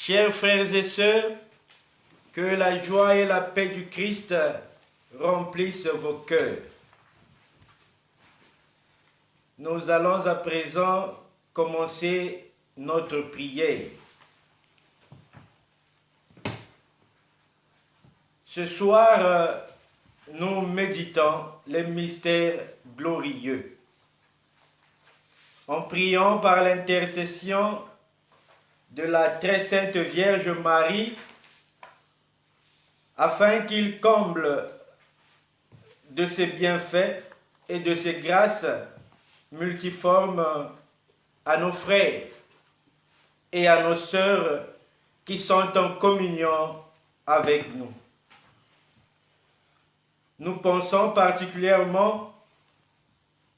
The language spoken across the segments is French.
Chers frères et sœurs, que la joie et la paix du Christ remplissent vos cœurs. Nous allons à présent commencer notre prière. Ce soir, nous méditons les mystères glorieux. En priant par l'intercession de la très sainte Vierge Marie, afin qu'il comble de ses bienfaits et de ses grâces multiformes à nos frères et à nos sœurs qui sont en communion avec nous. Nous pensons particulièrement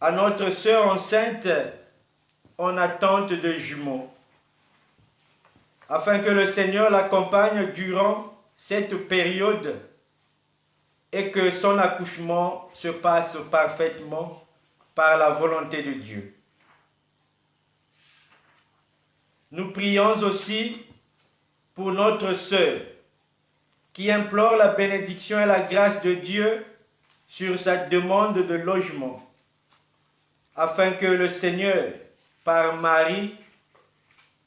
à notre sœur enceinte en attente de jumeaux, afin que le Seigneur l'accompagne durant cette période et que son accouchement se passe parfaitement par la volonté de Dieu. Nous prions aussi pour notre sœur qui implore la bénédiction et la grâce de Dieu sur sa demande de logement, afin que le Seigneur, par Marie,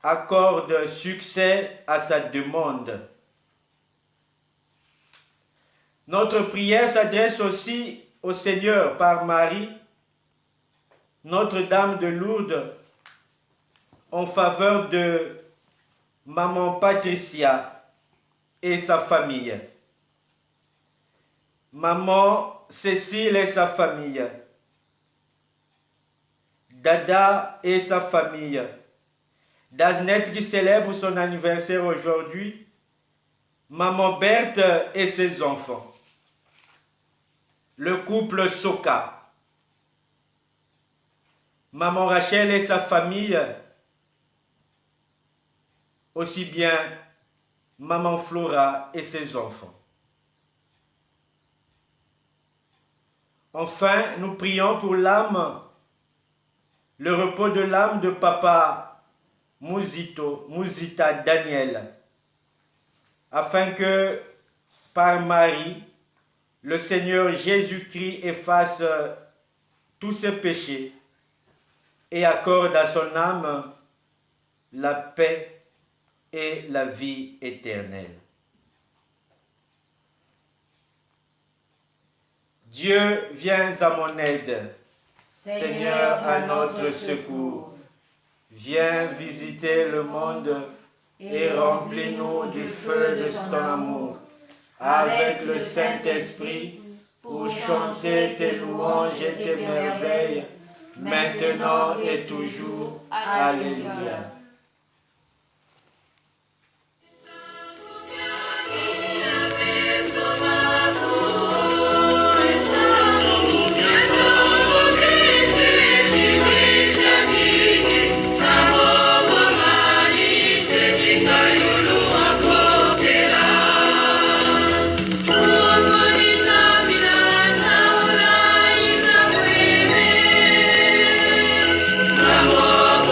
accorde succès à sa demande. Notre prière s'adresse aussi au Seigneur par Marie, Notre-Dame de Lourdes, en faveur de Maman Patricia et sa famille, Maman Cécile et sa famille, Dada et sa famille, Daznette qui célèbre son anniversaire aujourd'hui, Maman Berthe et ses enfants, le couple Soka, Maman Rachel et sa famille, aussi bien Maman Flora et ses enfants. Enfin, nous prions pour l'âme, le repos de l'âme de Papa Musita Daniel, afin que, par Marie, le Seigneur Jésus-Christ efface tous ses péchés et accorde à son âme la paix et la vie éternelle. Dieu, viens à mon aide. Seigneur, à notre secours. Viens visiter le monde et remplis-nous du feu de ton amour, avec le Saint-Esprit, pour chanter tes louanges et tes merveilles, maintenant et toujours. Alléluia. Amor,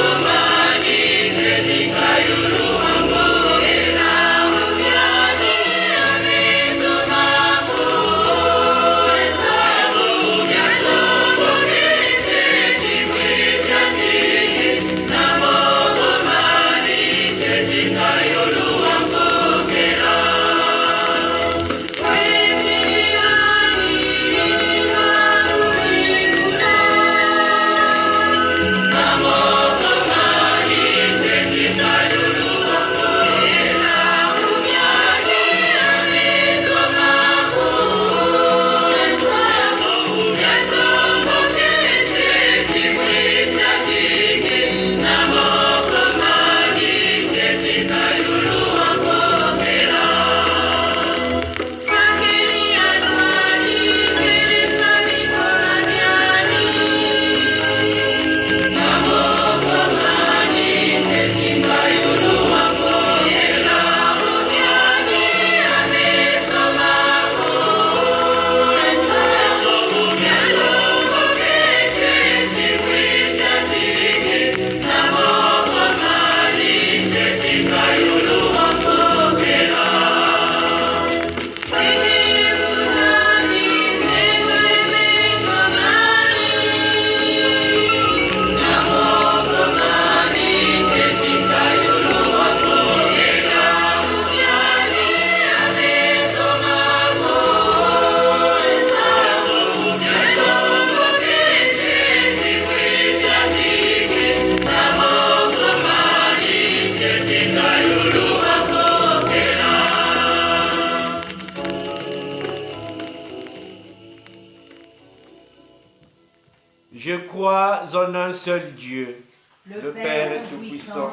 crois en un seul Dieu, le Père Tout-Puissant,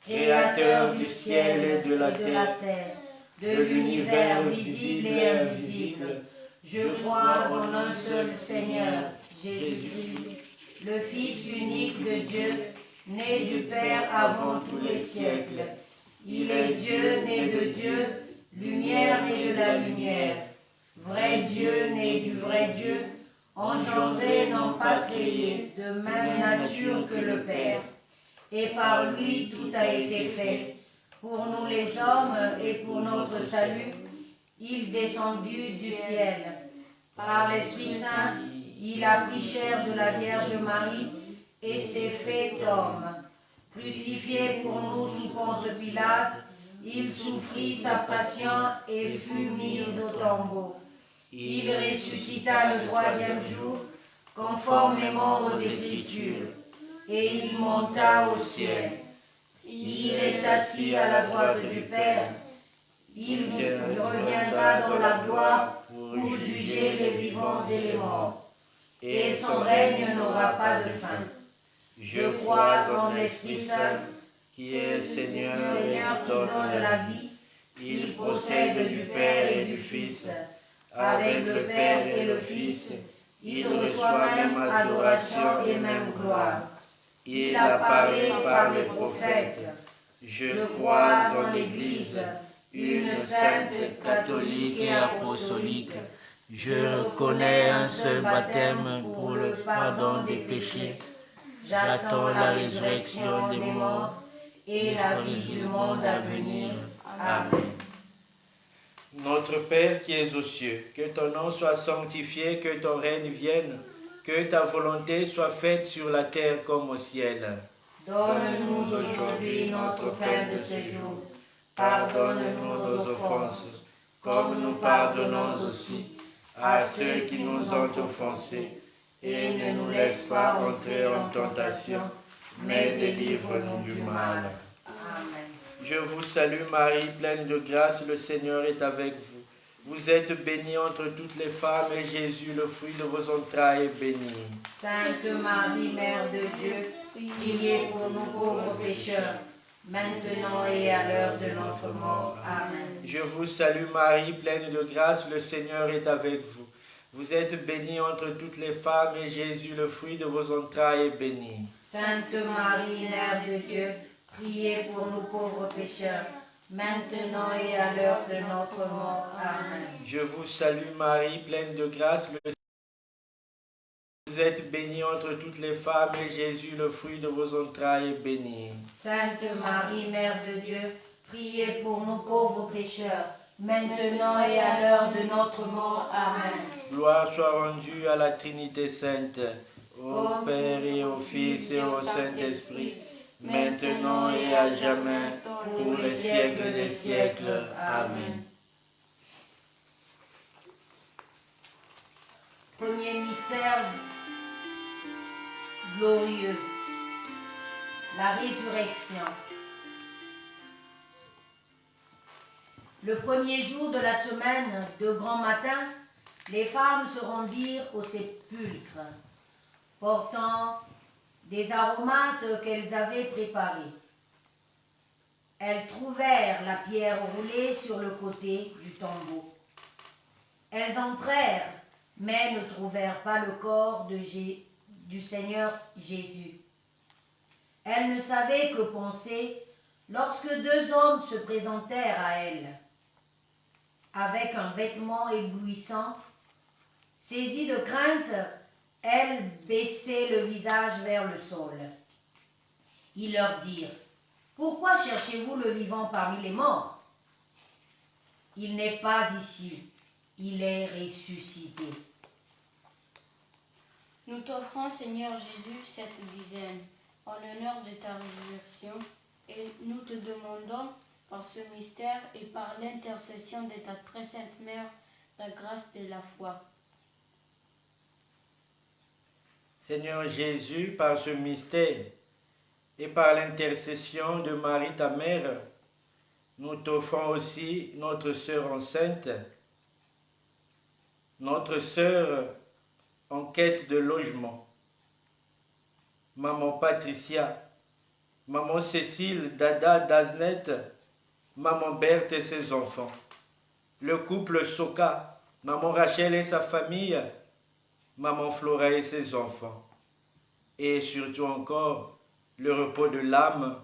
Créateur du ciel et de la terre, de l'univers visible et invisible. Je crois en un seul Seigneur, Jésus-Christ, le Fils unique de Dieu, né du Père avant tous les siècles. Il est Dieu né de Dieu, lumière née de la lumière, vrai Dieu né du vrai Dieu, engendré non pas créé, de même nature que le Père. Et par lui tout a été fait. Pour nous les hommes et pour notre salut, il descendu du ciel. Par l'Esprit Saint, il a pris chair de la Vierge Marie et s'est fait homme. Crucifié pour nous sous Ponce Pilate, il souffrit sa passion et fut mis au tombeau. Il ressuscita le troisième jour, conformément aux Écritures, et il monta au ciel. Il est assis à la droite du Père. Il reviendra dans la gloire pour juger les vivants et les morts. Et son règne n'aura pas de fin. Je crois en l'Esprit Saint, qui est Seigneur et qui donne la vie. Il procède du Père et du Fils. Avec le Père et le Fils, il reçoit même adoration et même gloire. Il a parlé par les prophètes. Je crois en l'Église, une sainte, catholique et apostolique. Je reconnais un seul baptême pour le pardon des péchés. J'attends la résurrection des morts et la vie du monde à venir. Amen. Notre Père qui es aux cieux, que ton nom soit sanctifié, que ton règne vienne, que ta volonté soit faite sur la terre comme au ciel. Donne-nous aujourd'hui notre pain de ce jour. Pardonne-nous nos offenses, comme nous pardonnons aussi à ceux qui nous ont offensés. Et ne nous laisse pas entrer en tentation, mais délivre-nous du mal. Amen. Je vous salue Marie, pleine de grâce, le Seigneur est avec vous. Vous êtes bénie entre toutes les femmes, et Jésus, le fruit de vos entrailles, est béni. Sainte Marie, Mère de Dieu, priez pour nous pauvres pécheurs, maintenant et à l'heure de notre mort. Amen. Je vous salue Marie, pleine de grâce, le Seigneur est avec vous. Vous êtes bénie entre toutes les femmes, et Jésus, le fruit de vos entrailles, est béni. Sainte Marie, Mère de Dieu, priez pour nous pauvres pécheurs, maintenant et à l'heure de notre mort. Amen. Je vous salue Marie, pleine de grâce, vous êtes bénie entre toutes les femmes, et Jésus, le fruit de vos entrailles, est béni. Sainte Marie, Mère de Dieu, priez pour nous pauvres pécheurs, maintenant et à l'heure de notre mort. Amen. Gloire soit rendue à la Trinité Sainte, au Père et au Fils et au Saint-Esprit, maintenant et à jamais, pour les siècles des siècles. Amen. Premier mystère glorieux, la résurrection. Le premier jour de la semaine, de grand matin, les femmes se rendirent au sépulcre, portant des aromates qu'elles avaient préparés. Elles trouvèrent la pierre roulée sur le côté du tombeau. Elles entrèrent, mais ne trouvèrent pas le corps du Seigneur Jésus. Elles ne savaient que penser lorsque deux hommes se présentèrent à elles, avec un vêtement éblouissant. Saisies de crainte, elles baissaient le visage vers le sol. Ils leur dirent: « Pourquoi cherchez-vous le vivant parmi les morts? Il n'est pas ici, il est ressuscité. » Nous t'offrons, Seigneur Jésus, cette dizaine, en l'honneur de ta résurrection, et nous te demandons, par ce mystère et par l'intercession de ta très sainte Mère, la grâce de la foi. Seigneur Jésus, par ce mystère et par l'intercession de Marie ta mère, nous t'offrons aussi notre sœur enceinte, notre sœur en quête de logement, Maman Patricia, Maman Cécile, Dada, Daznette, Maman Berthe et ses enfants, le couple Soka, Maman Rachel et sa famille, Maman Flora et ses enfants, et surtout encore le repos de l'âme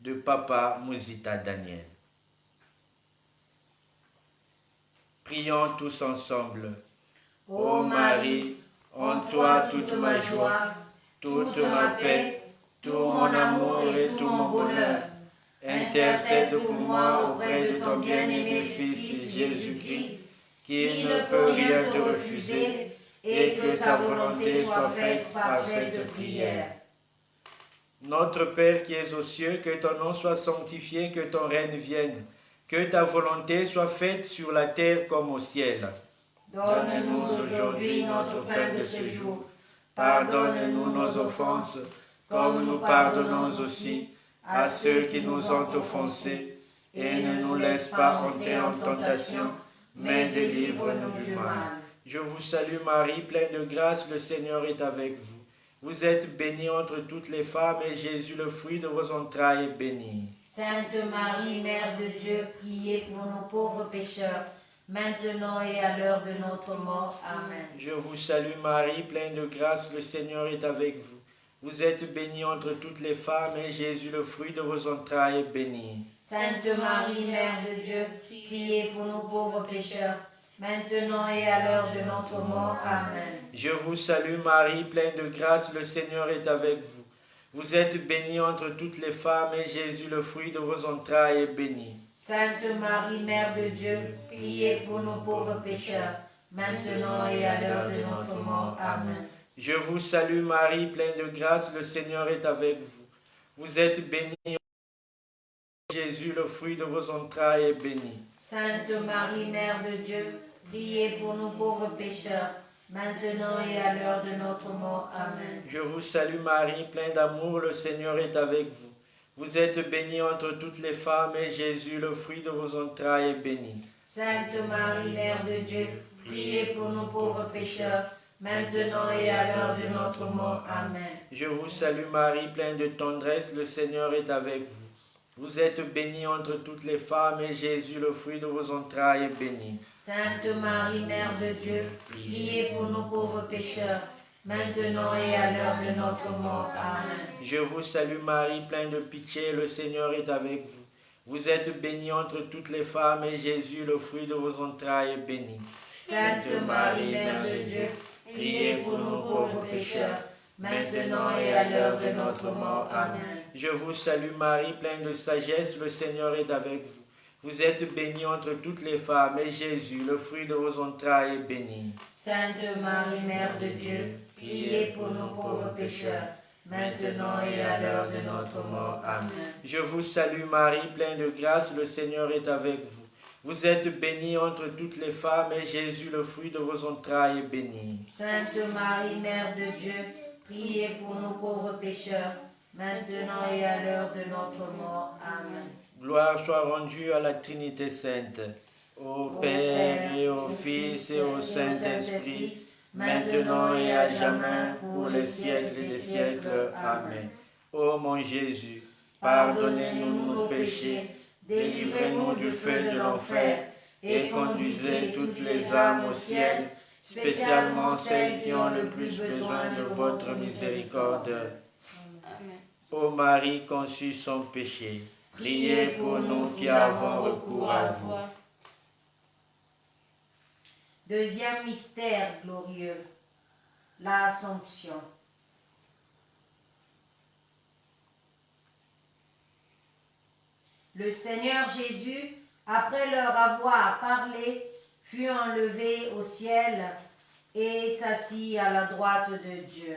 de Papa Mouzita Daniel. Prions tous ensemble. Ô Marie, en toi toute ma joie, toute ma paix, tout mon amour et tout mon bonheur, intercède pour moi auprès de ton bien-aimé Fils Jésus-Christ, qui ne peut rien te refuser, et que sa volonté soit faite par cette prière. Notre Père qui es aux cieux, que ton nom soit sanctifié, que ton règne vienne, que ta volonté soit faite sur la terre comme au ciel. Donne-nous aujourd'hui notre pain de ce jour. Pardonne-nous nos offenses, comme nous pardonnons aussi à ceux qui nous ont offensés, et ne nous laisse pas entrer en tentation, mais délivre-nous du mal. Je vous salue Marie, pleine de grâce, le Seigneur est avec vous. Vous êtes bénie entre toutes les femmes, et Jésus, le fruit de vos entrailles, est béni. Sainte Marie, Mère de Dieu, priez pour nos pauvres pécheurs, maintenant et à l'heure de notre mort. Amen. Je vous salue Marie, pleine de grâce, le Seigneur est avec vous. Vous êtes bénie entre toutes les femmes, et Jésus, le fruit de vos entrailles, est béni. Sainte Marie, Mère de Dieu, priez pour nos pauvres pécheurs, maintenant et à l'heure de notre mort. Amen. Je vous salue Marie, pleine de grâce, le Seigneur est avec vous. Vous êtes bénie entre toutes les femmes, et Jésus, le fruit de vos entrailles, est béni. Sainte Marie, Mère de Dieu, priez pour nos pauvres pécheurs, maintenant et à l'heure de notre mort. Amen. Je vous salue Marie, pleine de grâce, le Seigneur est avec vous. Vous êtes bénie, Jésus, le fruit de vos entrailles, est béni. Sainte Marie, Mère de Dieu, priez pour nos pauvres pécheurs, maintenant et à l'heure de notre mort. Amen. Je vous salue Marie, pleine d'amour, le Seigneur est avec vous. Vous êtes bénie entre toutes les femmes, et Jésus, le fruit de vos entrailles, est béni. Sainte Marie, Mère de Dieu, priez pour nos pauvres pécheurs, maintenant et à l'heure de notre mort. Amen. Je vous salue Marie, pleine de tendresse, le Seigneur est avec vous. Vous êtes bénie entre toutes les femmes, et Jésus, le fruit de vos entrailles, est béni. Sainte Marie, Mère de Dieu, priez pour nos pauvres pécheurs, maintenant et à l'heure de notre mort. Amen. Je vous salue Marie, pleine de pitié, le Seigneur est avec vous. Vous êtes bénie entre toutes les femmes, et Jésus, le fruit de vos entrailles, est béni. Sainte Marie, Mère de Dieu, priez pour nos pauvres pécheurs, maintenant et à l'heure de notre mort. Amen. Je vous salue Marie, pleine de sagesse, le Seigneur est avec vous. Vous êtes bénie entre toutes les femmes, et Jésus, le fruit de vos entrailles, est béni. Sainte Marie, Mère de Dieu, priez pour nos pauvres pécheurs, maintenant et à l'heure de notre mort. Amen. Je vous salue Marie, pleine de grâce, le Seigneur est avec vous. Vous êtes bénie entre toutes les femmes, et Jésus, le fruit de vos entrailles, est béni. Sainte Marie, Mère de Dieu, priez pour nos pauvres pécheurs, maintenant et à l'heure de notre mort. Amen. Gloire soit rendue à la Trinité sainte, au Père et au Fils et au Saint-Esprit, maintenant et à jamais, pour les siècles des siècles. Amen. Ô mon Jésus, pardonnez-nous nos péchés, délivrez-nous du feu de l'enfer, et conduisez toutes les âmes au ciel, spécialement celles qui ont le plus besoin de votre miséricorde. Amen. Ô Marie conçue sans péché, priez pour nous qui avons recours à vous. Deuxième mystère glorieux, l'Assomption. Le Seigneur Jésus, après leur avoir parlé, fut enlevé au ciel et s'assit à la droite de Dieu.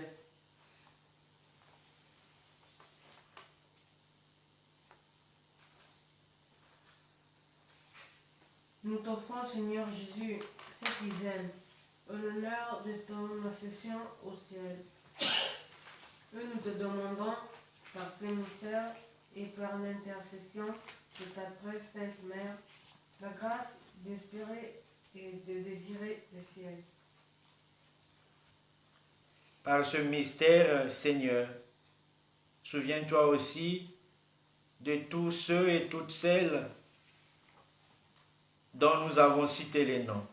Nous t'offrons, Seigneur Jésus, cette dizaine, en l'honneur de ton ascension au ciel. Et nous te demandons, par ces mystères et par l'intercession de ta très sainte Mère, la grâce d'espérer et de désirer le ciel. Par ce mystère, Seigneur, Souviens-toi aussi de tous ceux et toutes celles dont nous avons cité les noms.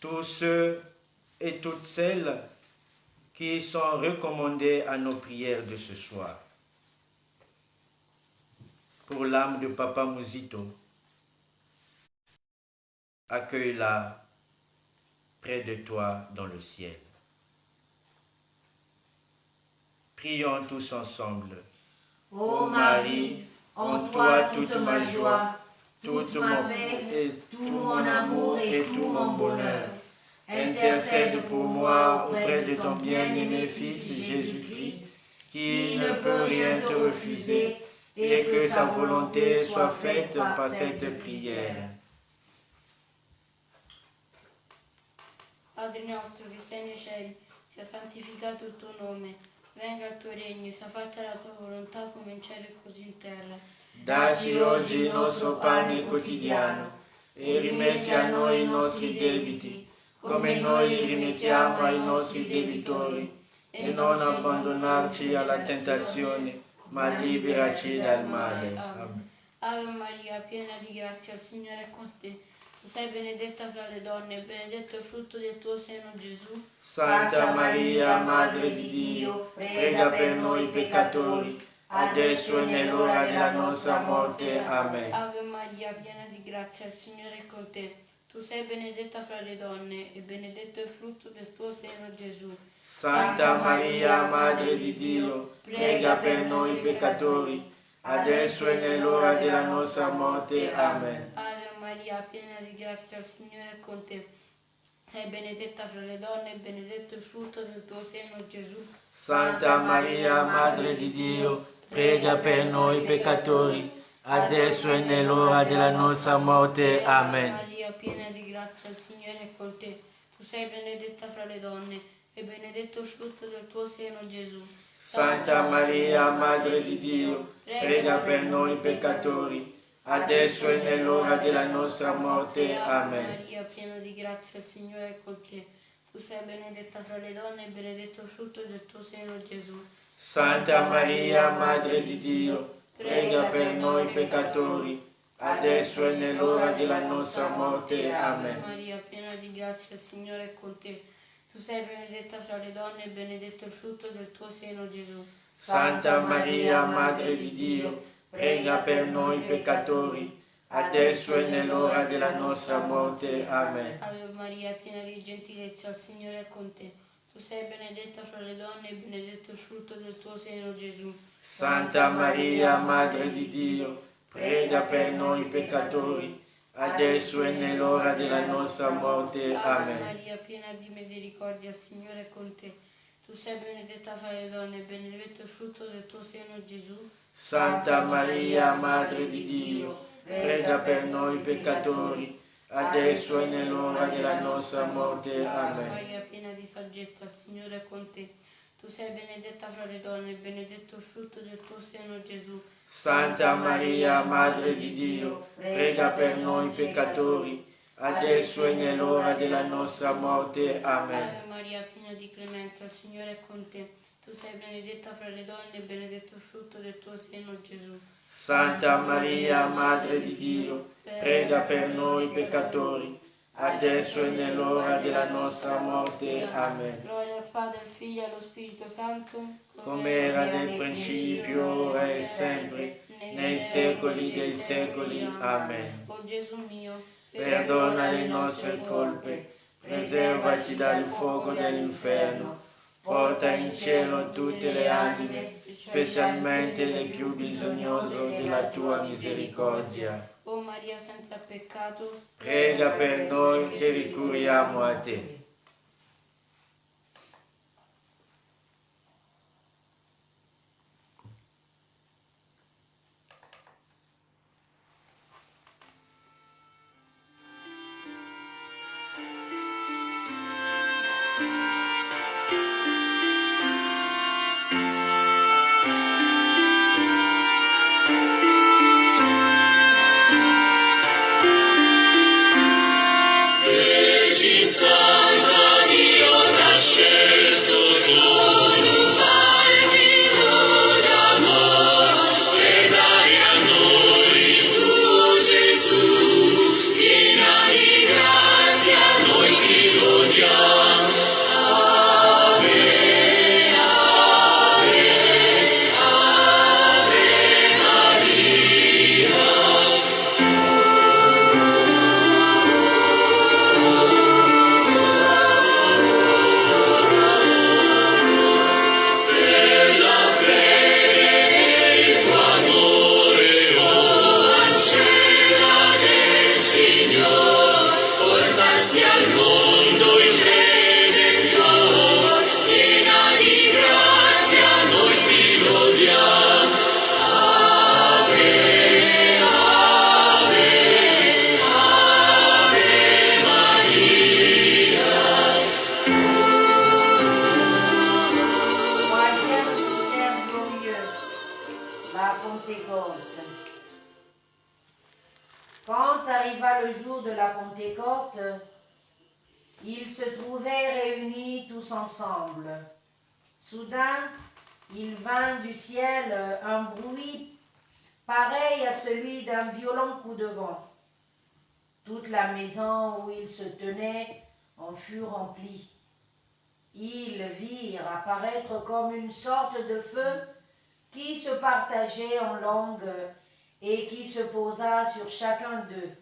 Tous ceux et toutes celles qui sont recommandés à nos prières de ce soir. Pour l'âme de Papa Mouzito, accueille-la près de toi dans le ciel. Prions tous ensemble. Ô Marie, en toi toute ma joie, toute ma paix, et tout mon amour et tout mon bonheur. Intercède pour moi auprès de ton bien-aimé Fils Jésus-Christ, qui ne peut rien te refuser, et que sa volonté soit faite par cette prière. Padre nostro che sei nei cieli, sia santificato il tuo nome, venga il tuo regno, sia fatta la tua volontà come in cielo e così in terra. Dacci oggi il nostro pane quotidiano e rimetti a noi i nostri debiti, come noi rimettiamo ai nostri debitori, e non abbandonarci alla tentazione, ma liberaci dal male. Amen. Ave Maria, piena di grazia, il Signore è con te. Tu sei benedetta fra le donne, e benedetto il frutto del tuo seno, Gesù. Santa Maria, Madre di Dio, prega per noi peccatori, adesso e nell'ora della nostra morte. Amen. Ave Maria, piena di grazia, il Signore è con te. Tu sei benedetta fra le donne, e benedetto il frutto del tuo seno, Gesù. Santa Maria, Madre di Dio, prega per noi peccatori, adesso e nell'ora della nostra morte. Amen. Ave Maria, piena di grazia, il Signore è con te. Sei benedetta fra le donne, e benedetto il frutto del tuo seno, Gesù. Santa Maria, Madre di Dio, prega per noi peccatori, adesso e nell'ora della nostra morte. Amen. Maria, piena di grazia, il Signore è con te. Tu sei benedetta fra le donne, e benedetto il frutto del tuo seno, Gesù. Santa Maria, Madre di Dio, prega per noi peccatori, adesso e nell'ora della nostra morte. Amen. Maria, piena di grazia, il Signore è con te. Tu sei benedetta fra le donne, e benedetto il frutto del tuo seno, Gesù. Santa Maria, Madre di Dio, prega per noi peccatori, adesso e nell'ora della nostra morte. Amen. Maria, piena di grazia, il Signore è con te. Tu sei benedetta fra le donne, e benedetto il frutto del tuo seno, Gesù. Santa Maria, Madre di Dio, prega per noi peccatori, adesso e nell'ora della nostra morte. Amen. Ave Maria, piena di gentilezza, il Signore è con te. Tu sei benedetta fra le donne, e benedetto il frutto del tuo seno, Gesù. Santa Maria, Madre di Dio, prega per noi peccatori, adesso e nell'ora della nostra morte. Ave Amen. Maria, piena di misericordia, il Signore è con te. Tu sei benedetta fra le donne, e benedetto il frutto del tuo seno, Gesù. Santa Maria, Madre di Dio, prega per noi peccatori, adesso e nell'ora della nostra morte. Ave Amen. Maria, piena di saggezza, il Signore è con te. Tu sei benedetta fra le donne, e benedetto il frutto del tuo seno, Gesù. Santa Maria, Madre di Dio, prega per noi peccatori, adesso e nell'ora della nostra morte. Amen. Ave Maria, piena di clemenza, il Signore è con te. Tu sei benedetta fra le donne, e benedetto il frutto del tuo seno, Gesù. Santa Maria, Madre di Dio, prega per noi peccatori, adesso e nell'ora della nostra morte. Amen. Gloria al Padre, al Figlio e allo Spirito Santo, Come era nel principio, ora e sempre, nei secoli dei secoli. Amen. O Gesù mio, Perdona le nostre colpe, preservaci dal fuoco dell'inferno, porta in cielo tutte le anime, specialmente le più bisognose della tua misericordia. O Maria senza peccato, Prega per noi che ricorriamo a te. Ci sono La Pentecôte. Quand arriva le jour de la Pentecôte, ils se trouvaient réunis tous ensemble. Soudain, il vint du ciel un bruit pareil à celui d'un violent coup de vent. Toute la maison où ils se tenaient en fut remplie. Ils virent apparaître comme une sorte de feu qui se partageait en langues et qui se posa sur chacun d'eux.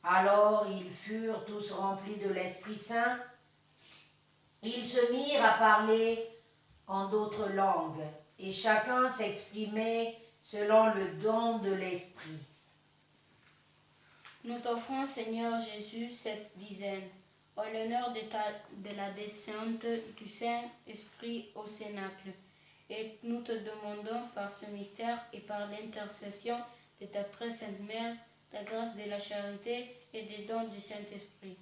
Alors ils furent tous remplis de l'Esprit Saint. Ils se mirent à parler en d'autres langues, et chacun s'exprimait selon le don de l'Esprit. Nous t'offrons, Seigneur Jésus, cette dizaine, en l'honneur de la descente du Saint-Esprit au Cénacle. Et nous te demandons par ce mystère et par l'intercession de ta très sainte Mère, la grâce de la charité et des dons du Saint-Esprit.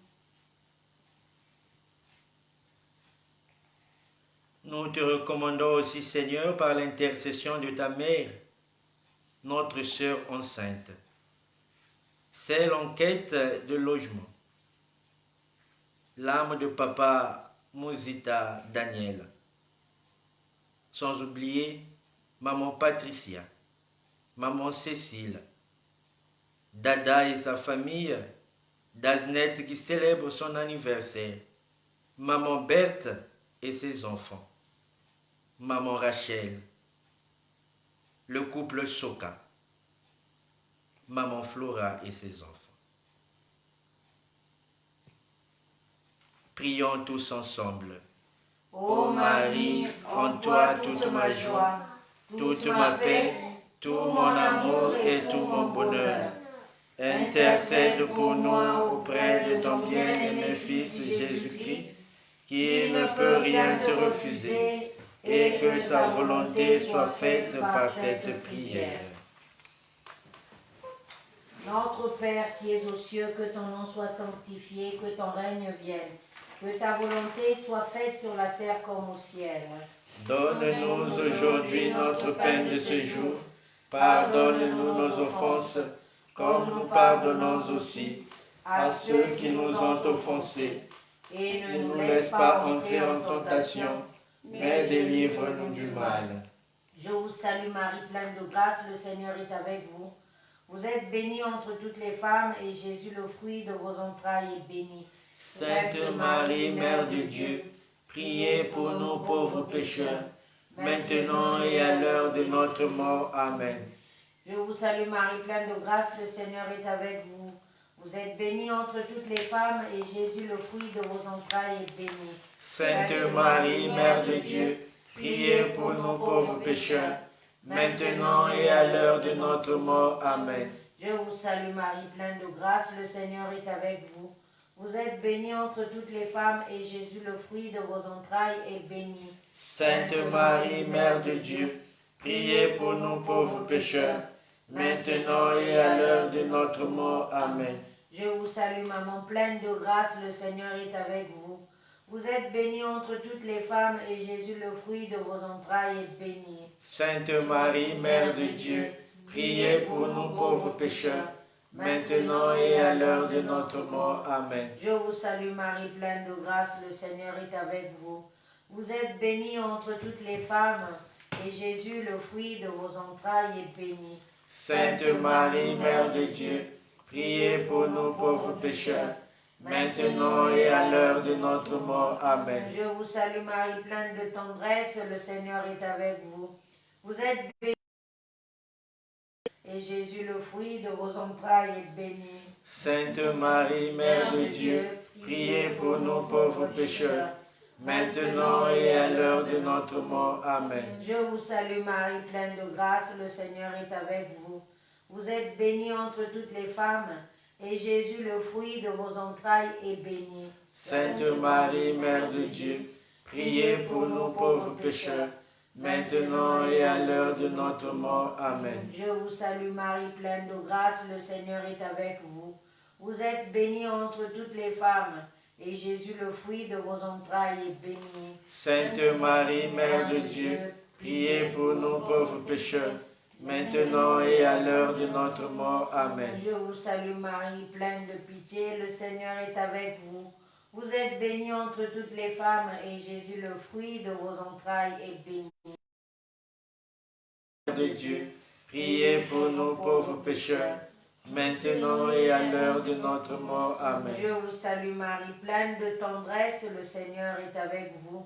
Nous te recommandons aussi, Seigneur, par l'intercession de ta mère, notre sœur enceinte, celle en quête de logement, l'âme de papa Mouzita Daniel, sans oublier maman Patricia, maman Cécile, Dada et sa famille, Daznette qui célèbre son anniversaire, maman Berthe et ses enfants, maman Rachel, le couple Soka, maman Flora et ses enfants. Prions tous ensemble. Ô Marie, en toi toute ma joie, toute ma paix, tout mon amour et tout mon bonheur. Intercède pour nous auprès de ton bien-aimé Fils Jésus-Christ, qui ne peut rien te refuser, et que sa volonté soit faite par cette prière. Notre Père qui es aux cieux, que ton nom soit sanctifié, que ton règne vienne, que ta volonté soit faite sur la terre comme au ciel. Donne-nous aujourd'hui notre pain de ce jour. Pardonne-nous nos offenses, comme nous pardonnons aussi à ceux qui nous ont offensés. Et ne nous laisse pas entrer en tentation, mais délivre-nous du mal. Je vous salue Marie, pleine de grâce, le Seigneur est avec vous. Vous êtes bénie entre toutes les femmes, et Jésus, le fruit de vos entrailles, est béni. Sainte Marie, Mère de Dieu, priez pour nous pauvres pécheurs, maintenant et à l'heure de notre mort. Amen. Je vous salue Marie, pleine de grâce, le Seigneur est avec vous. Vous êtes bénie entre toutes les femmes, et Jésus, le fruit de vos entrailles, est béni. Sainte Marie, Mère de Dieu, priez pour nous pauvres pécheurs, maintenant et à l'heure de notre mort. Amen. Je vous salue Marie, pleine de grâce, le Seigneur est avec vous. Vous êtes bénie entre toutes les femmes, et Jésus, le fruit de vos entrailles, est béni. Sainte Marie, Mère de Dieu, priez pour nous pauvres pécheurs, maintenant et à l'heure de notre mort. Amen. Je vous salue Maman, pleine de grâce, le Seigneur est avec vous. Vous êtes bénie entre toutes les femmes, et Jésus, le fruit de vos entrailles, est béni. Sainte Marie, Mère de Dieu, priez pour nous pauvres pécheurs, maintenant et à l'heure de notre mort. Amen. Je vous salue Marie, pleine de grâce, le Seigneur est avec vous. Vous êtes bénie entre toutes les femmes, et Jésus, le fruit de vos entrailles, est béni. Sainte Marie, Mère de Dieu, priez pour nous pauvres pécheurs, maintenant et à l'heure de notre mort. Amen. Je vous salue Marie, pleine de tendresse, le Seigneur est avec vous. Vous êtes bénie, et Jésus, le fruit de vos entrailles, est béni. Sainte Marie, Mère de Dieu, priez pour nous pauvres pécheurs, maintenant et à l'heure de notre mort. Amen. Je vous salue Marie, pleine de grâce, le Seigneur est avec vous. Vous êtes bénie entre toutes les femmes, et Jésus, le fruit de vos entrailles, est béni. Sainte Marie, Mère de Dieu, priez pour nous pauvres pécheurs, maintenant et à l'heure de notre mort. Amen. Je vous salue Marie, pleine de grâce, le Seigneur est avec vous. Vous êtes bénie entre toutes les femmes, et Jésus, le fruit de vos entrailles, est béni. Sainte Marie, Mère de Dieu, Priez pour nous pauvres pécheurs, maintenant et à l'heure de notre mort. Amen. Je vous salue Marie, pleine de pitié, le Seigneur est avec vous. Vous êtes bénie entre toutes les femmes, et Jésus, le fruit de vos entrailles, est béni. De Dieu, priez pour nous pauvres pécheurs, maintenant et à l'heure de notre mort. Amen. Je vous salue Marie, pleine de tendresse, le Seigneur est avec vous.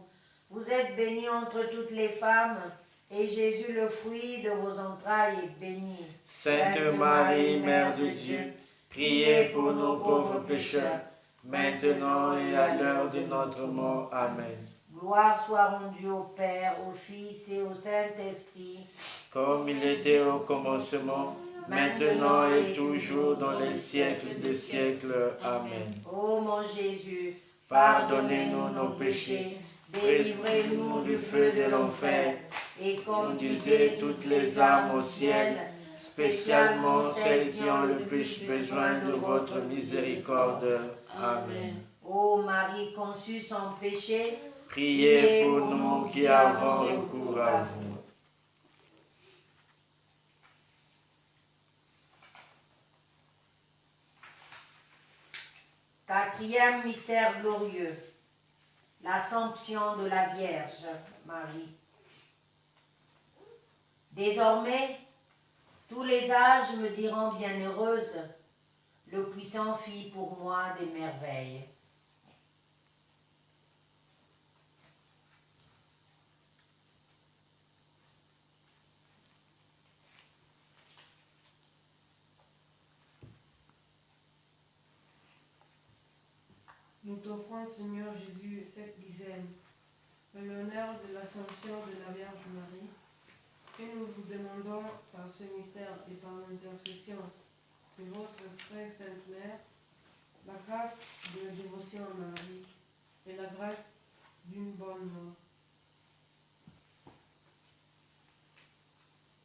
Vous êtes bénie entre toutes les femmes, et Jésus, le fruit de vos entrailles, est béni. Sainte Marie, Mère de Dieu, priez pour nous pauvres pécheurs, maintenant et à l'heure de notre mort. Amen. Gloire soit rendue au Père, au Fils et au Saint-Esprit, comme il était au commencement, maintenant et toujours dans les siècles des siècles. Amen. Ô mon Jésus, Pardonnez-nous nos péchés, délivrez-nous du feu de l'enfer, et conduisez toutes les âmes au ciel, spécialement celles qui ont le plus besoin de votre miséricorde. Amen. Ô Marie conçue sans péché, Priez pour nous qui avons recours à vous. Quatrième mystère glorieux, l'Assomption de la Vierge Marie. Désormais, tous les âges me diront bienheureuse, le puissant fit pour moi des merveilles. Nous t'offrons, Seigneur Jésus, cette dizaine, en l'honneur de l'Assomption de la Vierge Marie, et nous vous demandons par ce mystère et par l'intercession de votre très sainte Mère, la grâce de la dévotion à Marie et la grâce d'une bonne mort.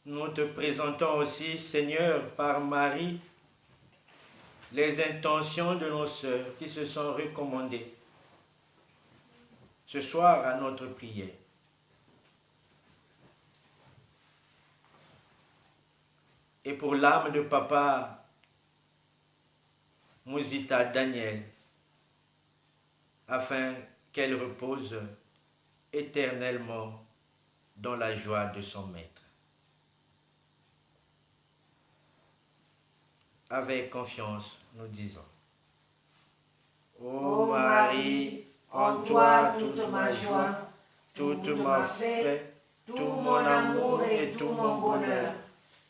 Nous te présentons aussi, Seigneur, par Marie, les intentions de nos sœurs qui se sont recommandées ce soir à notre prière. Et pour l'âme de papa Mouzita Daniel, afin qu'elle repose éternellement dans la joie de son maître. Avec confiance, nous disons: Ô Marie, en toi toute ma joie, toute ma paix, tout mon amour et tout mon bonheur,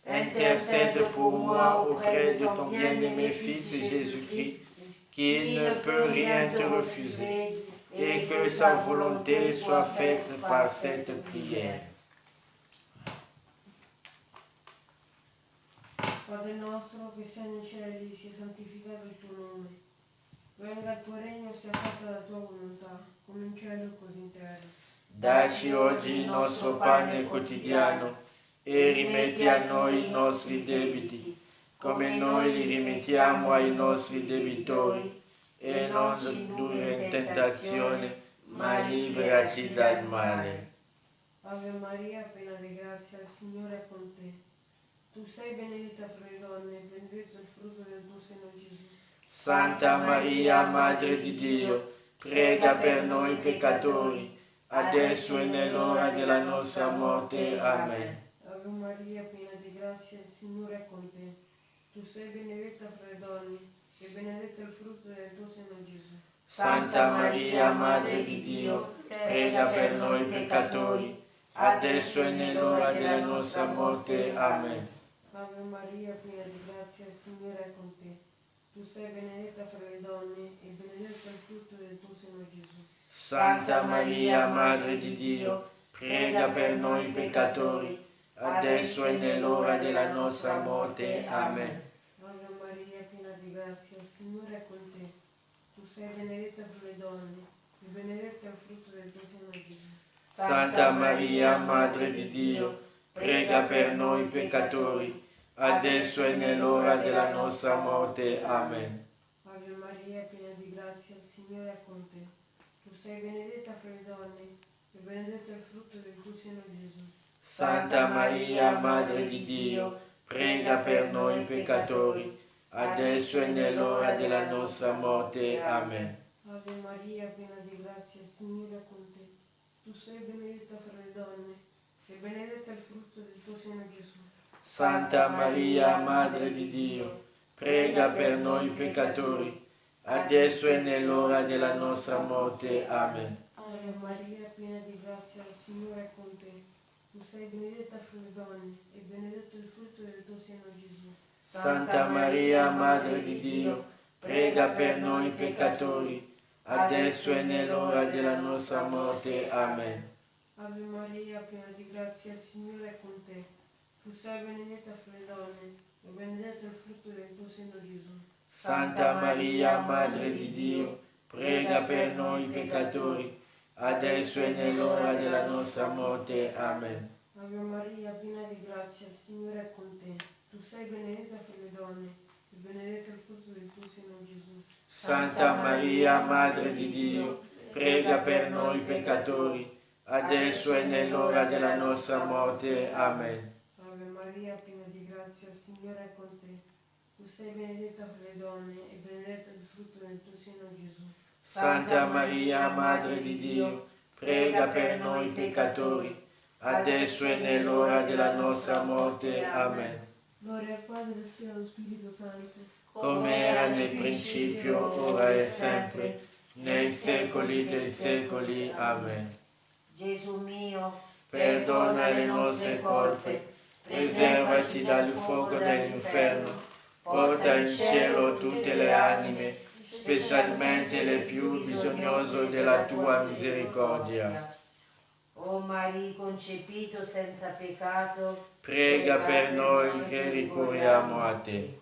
intercède pour moi auprès de ton bien-aimé Fils Jésus-Christ, qui ne peut rien te refuser, et que sa volonté soit faite par cette prière. Padre nostro che sei nei cieli, sia santificato il tuo nome. Venga il tuo regno, sia fatta la tua volontà, come in cielo così in terra. Dacci oggi il nostro pane quotidiano e rimetti a noi i nostri debiti, come noi li rimettiamo ai nostri debitori, e non ci indurre in tentazione, ma liberaci dal male. Ave Maria, piena di grazia, il Signore è con te. Tu sei benedetta fra le donne, e benedetto il frutto del tuo seno, Gesù. Santa Maria, Madre di Dio, prega per noi peccatori, adesso e nell'ora della nostra morte. Amen. Ave Maria, piena di grazia, il Signore è con te. Tu sei benedetta fra le donne, e benedetto il frutto del tuo seno, Gesù. Santa Maria, Madre di Dio, prega per noi peccatori, adesso e nell'ora della nostra morte. Amen. Ave Maria, piena di grazia, il Signore è con te. Tu sei benedetta fra le donne, e benedetto il frutto del tuo seno, Gesù. Santa Maria, Madre di Dio, prega per noi peccatori, adesso e nell'ora della nostra morte. Amen. Ave Maria, piena di grazia, il Signore è con te. Tu sei benedetta fra le donne, e benedetto il frutto del tuo seno, Gesù. Santa Maria, Madre di Dio, prega per noi peccatori, adesso e nell'ora della nostra morte. Amen. Ave Maria, piena di grazia, il Signore è con te. Tu sei benedetta fra le donne, e benedetto il frutto del tuo seno, Gesù. Santa Maria, Madre di Dio, prega per noi peccatori, adesso e nell'ora della nostra morte. Amen. Ave Maria, piena di grazia, il Signore è con te. Tu sei benedetta fra le donne, e benedetto è il frutto del tuo seno, Gesù. Santa Maria, Madre di Dio, prega per noi peccatori, adesso e nell'ora della nostra morte. Amen. Ave Maria, piena di grazia, il Signore è con te. Tu sei benedetta fra le donne, e benedetto il frutto del tuo seno, Gesù. Santa Maria, Madre di Dio, prega per noi peccatori, adesso e nell'ora della nostra morte. Amen. Ave Maria, piena di grazia, il Signore è con te. Tu sei benedetta fra le donne, e benedetto il frutto del tuo seno, Gesù. Santa Maria, Madre di Dio, prega per noi peccatori, adesso e nell'ora della nostra morte. Amen. Ave Maria, piena di grazia, il Signore è con te. Tu sei benedetta fra le donne, e benedetto il frutto del tuo seno, Gesù. Santa Maria, Madre di Dio, prega per noi peccatori, adesso e nell'ora della nostra morte. Amen. Ave Maria, piena di grazia, il Signore è con te. Tu sei benedetta fra le donne, e benedetto il frutto del tuo seno, Gesù. Santa Maria, Madre di Dio, prega per noi peccatori, adesso e nell'ora della nostra morte. Amen. Gloria al Padre, al Figlio e allo Spirito Santo, come era nel principio, ora e sempre, nei secoli dei secoli. Amen. Gesù mio, Perdona le nostre colpe, preservaci dal fuoco dell'inferno, porta in cielo tutte le anime, specialmente le più bisognose della tua misericordia. O Maria concepito senza peccato, Prega per noi che ricorriamo a te.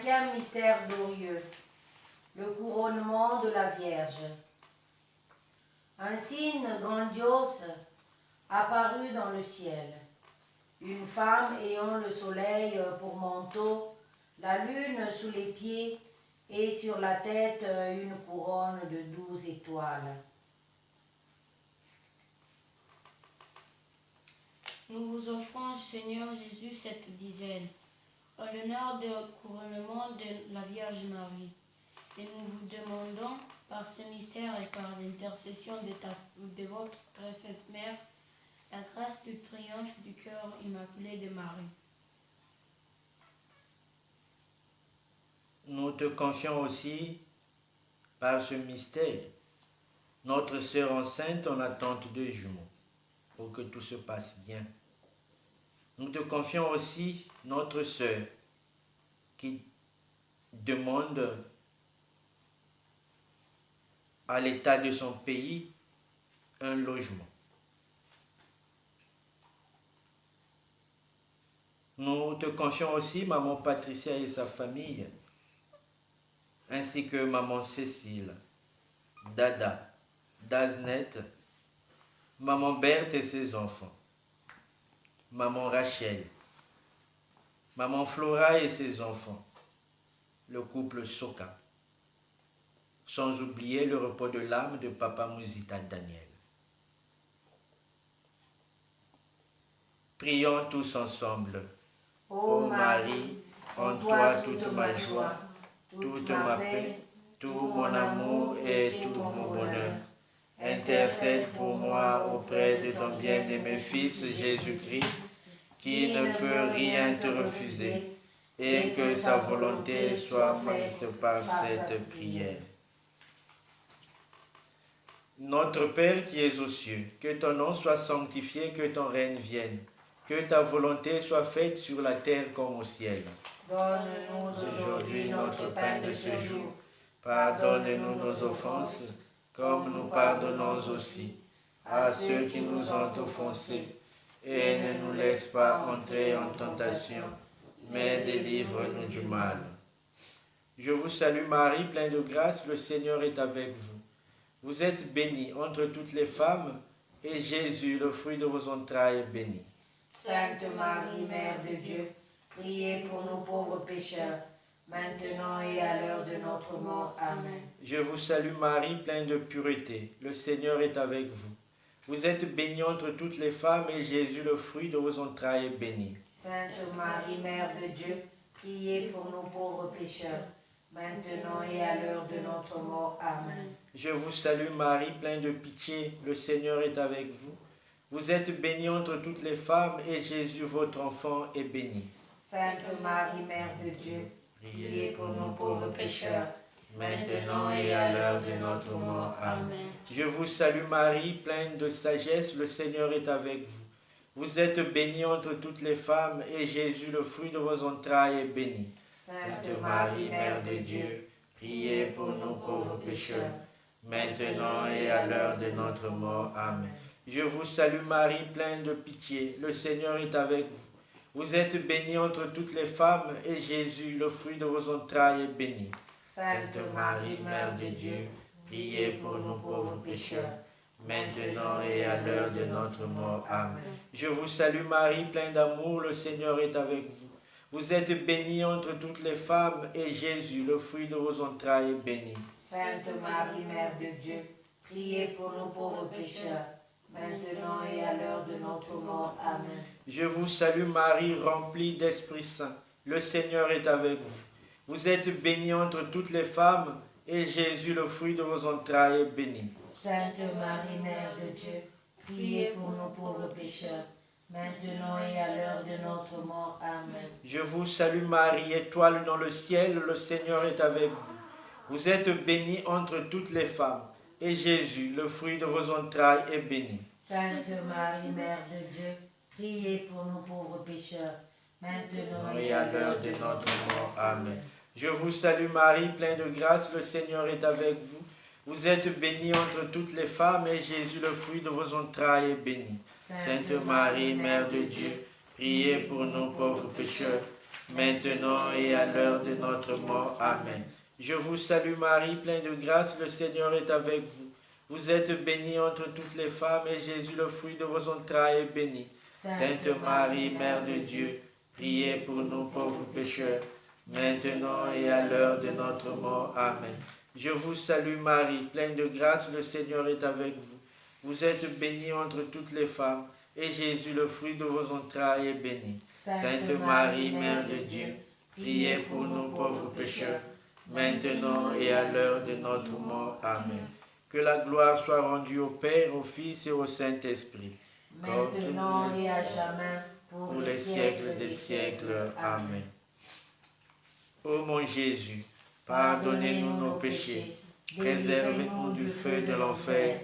Cinquième mystère glorieux, le couronnement de la Vierge. Un signe grandiose apparut dans le ciel. Une femme ayant le soleil pour manteau, la lune sous les pieds et sur la tête une couronne de 12 étoiles. Nous vous offrons, Seigneur Jésus, cette dizaine, en l'honneur du couronnement de la Vierge Marie. Et nous vous demandons, par ce mystère et par l'intercession de votre très sainte Mère, la grâce du triomphe du cœur immaculé de Marie. Nous te confions aussi, par ce mystère, notre sœur enceinte en attente de jumeaux, pour que tout se passe bien. Nous te confions aussi notre sœur qui demande à l'État de son pays un logement. Nous te confions aussi maman Patricia et sa famille, ainsi que maman Cécile, Dada, Daznette, maman Berthe et ses enfants, maman Rachel, maman Flora et ses enfants, le couple Soka, sans oublier le repos de l'âme de Papa Mouzita Daniel. Prions tous ensemble. Ô Marie, en toi toute ma joie, toute ma paix, tout mon amour et tout mon bonheur. Intercède pour moi auprès de ton bien-aimé Fils Jésus-Christ, qui ne peut rien te refuser, et que sa volonté soit faite par cette prière. Notre Père qui es aux cieux, que ton nom soit sanctifié, que ton règne vienne, que ta volonté soit faite sur la terre comme au ciel. Donne-nous aujourd'hui notre pain de ce jour. Pardonne-nous nos offenses, comme nous pardonnons aussi à ceux qui nous ont offensés, et ne nous laisse pas entrer en tentation, mais délivre-nous du mal. Je vous salue Marie, pleine de grâce, le Seigneur est avec vous. Vous êtes bénie entre toutes les femmes, et Jésus, le fruit de vos entrailles, est béni. Sainte Marie, Mère de Dieu, priez pour nous pauvres pécheurs, maintenant et à l'heure de notre mort. Amen. Je vous salue Marie, pleine de pureté, le Seigneur est avec vous. Vous êtes bénie entre toutes les femmes, et Jésus, le fruit de vos entrailles, est béni. Sainte Marie, Mère de Dieu, priez pour nous pauvres pécheurs, maintenant et à l'heure de notre mort. Amen. Je vous salue Marie, pleine de pitié, le Seigneur est avec vous. Vous êtes bénie entre toutes les femmes, et Jésus, votre enfant, est béni. Sainte Marie, Mère de Dieu, priez pour nous pauvres pécheurs, maintenant et à l'heure de notre mort. Amen. Je vous salue Marie, pleine de sagesse, le Seigneur est avec vous. Vous êtes bénie entre toutes les femmes, et Jésus, le fruit de vos entrailles, est béni. Sainte Marie, Mère de Dieu, priez pour nous pauvres pécheurs, maintenant et à l'heure de notre mort. Amen. Je vous salue Marie, pleine de pitié, le Seigneur est avec vous. Vous êtes bénie entre toutes les femmes, et Jésus, le fruit de vos entrailles, est béni. Sainte Marie, Mère de Dieu, priez pour nous pauvres pécheurs, maintenant et à l'heure de notre mort. Amen. Je vous salue Marie, pleine d'amour, le Seigneur est avec vous. Vous êtes bénie entre toutes les femmes, et Jésus, le fruit de vos entrailles, est béni. Sainte Marie, Mère de Dieu, priez pour nous pauvres pécheurs, maintenant et à l'heure de notre mort. Amen. Je vous salue Marie, remplie d'Esprit Saint. Le Seigneur est avec vous. Vous êtes bénie entre toutes les femmes, et Jésus, le fruit de vos entrailles, est béni. Sainte Marie, Mère de Dieu, priez pour nous pauvres pécheurs, maintenant et à l'heure de notre mort. Amen. Je vous salue Marie, étoile dans le ciel, le Seigneur est avec vous. Vous êtes bénie entre toutes les femmes, et Jésus, le fruit de vos entrailles, est béni. Sainte Marie, Mère de Dieu, priez pour nous pauvres pécheurs, maintenant et à l'heure de notre mort. Amen. Je vous salue Marie, pleine de grâce, le Seigneur est avec vous. Vous êtes bénie entre toutes les femmes, et Jésus, le fruit de vos entrailles, est béni. Sainte Marie, Mère de Dieu, priez pour nous pauvres pécheurs, maintenant et à l'heure de notre mort. Amen. Je vous salue Marie, pleine de grâce, le Seigneur est avec vous. Vous êtes bénie entre toutes les femmes, et Jésus, le fruit de vos entrailles, est béni. Sainte Marie, Mère de Dieu, priez pour nous pauvres pécheurs, maintenant et à l'heure de notre mort. Amen. Je vous salue Marie, pleine de grâce, le Seigneur est avec vous. Vous êtes bénie entre toutes les femmes, et Jésus, le fruit de vos entrailles, est béni. Sainte Marie, Mère de Dieu, priez pour nous pauvres pécheurs, maintenant et à l'heure de notre mort. Amen. Que la gloire soit rendue au Père, au Fils et au Saint-Esprit, maintenant et à jamais, pour les siècles des siècles. Amen. Ô mon Jésus, pardonnez-nous nos péchés, préservez-nous du feu de l'enfer,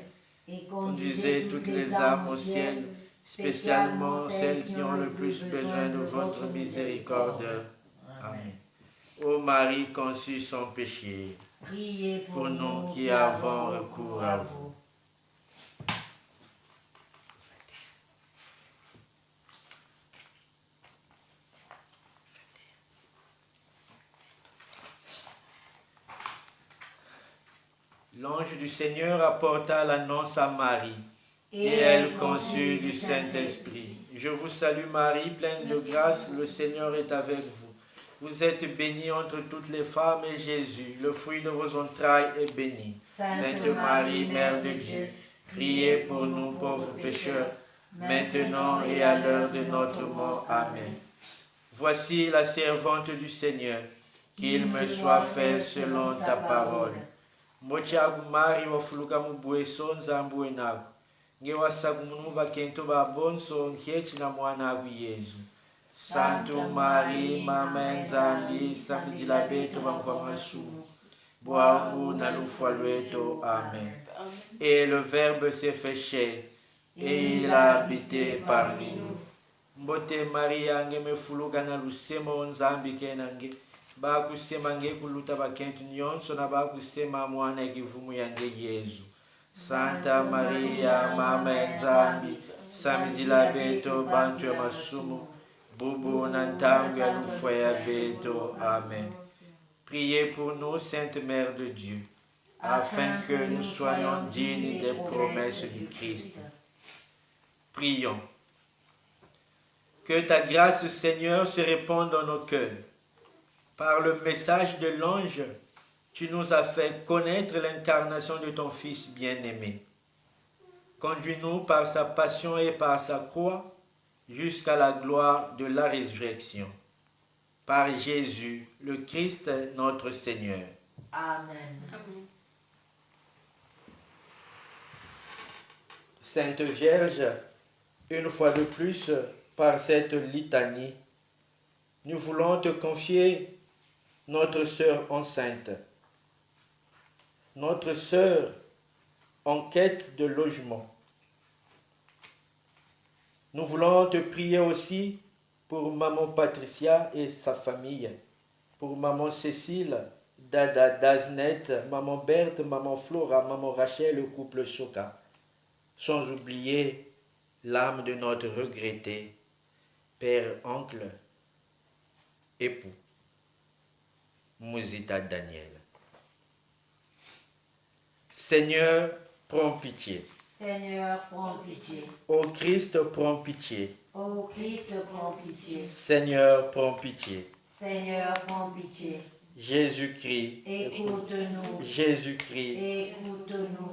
et conduisez toutes les âmes au ciel, spécialement celles qui ont le plus besoin de votre miséricorde. Amen. Ô Marie conçue sans péché, priez pour nous qui avons recours à vous. L'ange du Seigneur apporta l'annonce à Marie, et elle conçut du Saint-Esprit. Je vous salue Marie, pleine de grâce, le Seigneur est avec vous. Vous êtes bénie entre toutes les femmes, et Jésus, le fruit de vos entrailles, est béni. Sainte Marie, Mère de Dieu, priez pour nous pauvres pécheurs, maintenant et à l'heure de notre mort. Amen. Voici la servante du Seigneur, qu'il me soit fait selon ta parole. Mochagu Mari wafuluka mubweso nzambu enaku. Ngewasagu munu bakento babonso nkyechi na mwana agu Yesu. Santo Marie, Mama Nzambi, samijila beto bankwa masumu. Bwangu na lufwa lweto. Amen. Et le Verbe s'est fait chair, et il a habité parmi nous. Mbote Maria nge mefuluka na lusemo Nzambi kenange. Bakusema nge kuluta bakentu nyonso na bakusema mwana ekivumu yange Yesu. Santa Maria, Mama Nzambi, samijila beto bantu ya masumu. Bobo Nantam Galoufaya Beto. Amen. Priez pour nous, Sainte Mère de Dieu, afin que nous soyons dignes des promesses du Christ. Prions. Que ta grâce, Seigneur, se répande dans nos cœurs. Par le message de l'ange, tu nous as fait connaître l'incarnation de ton Fils bien-aimé. Conduis-nous par sa passion et par sa croix jusqu'à la gloire de la résurrection. Par Jésus, le Christ, notre Seigneur. Amen. Sainte Vierge, une fois de plus, par cette litanie, nous voulons te confier notre sœur enceinte, notre sœur en quête de logement. Nous voulons te prier aussi pour maman Patricia et sa famille, pour maman Cécile, Dada Daznette, maman Berthe, maman Flora, maman Rachel, le couple Choka, sans oublier l'âme de notre regretté père, oncle, époux, Mouzita Daniel. Seigneur, prends pitié. Seigneur, prends pitié. Ô Christ, prends pitié. Ô Christ, prends pitié. Seigneur, prends pitié. Seigneur, prends pitié. Jésus-Christ, Écoute-nous. Jésus-Christ, Écoute-nous.